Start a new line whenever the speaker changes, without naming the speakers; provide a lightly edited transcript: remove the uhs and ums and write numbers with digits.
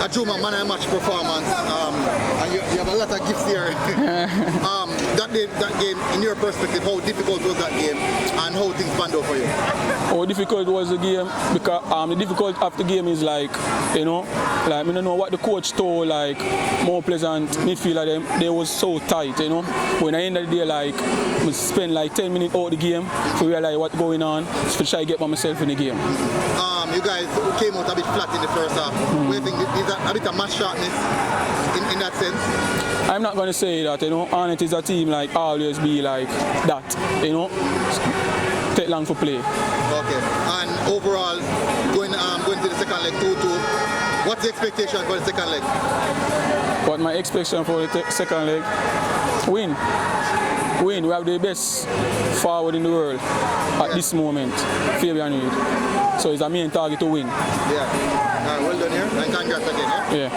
Ajuma man and match performance, and you have a lot of gifts here. That game, in your perspective, how difficult was that game, and how things panned out for you?
How difficult was the game? Because the difficult of the game is like, you know, like I don't know what the coach told, like more pleasant midfielder they was so tight, you know. When I end of the day, like I spend like 10 minutes out the game to realize what's going on, to try to get by myself in the game.
You guys came out a bit flat in the first half. Do you think is a bit of match sharpness in that sense?
I'm not going to say that, you know. Hornet is a team like always be like that, you know. Take long for play.
Okay. And overall, going to the second leg 2-2. What's the expectation for the second leg?
What my expectation for the second leg? Win. Win. We have the best forward in the world at this moment, Fabian Reed. So it's a main target to win.
Yeah. Well done here, and congrats again. Yeah.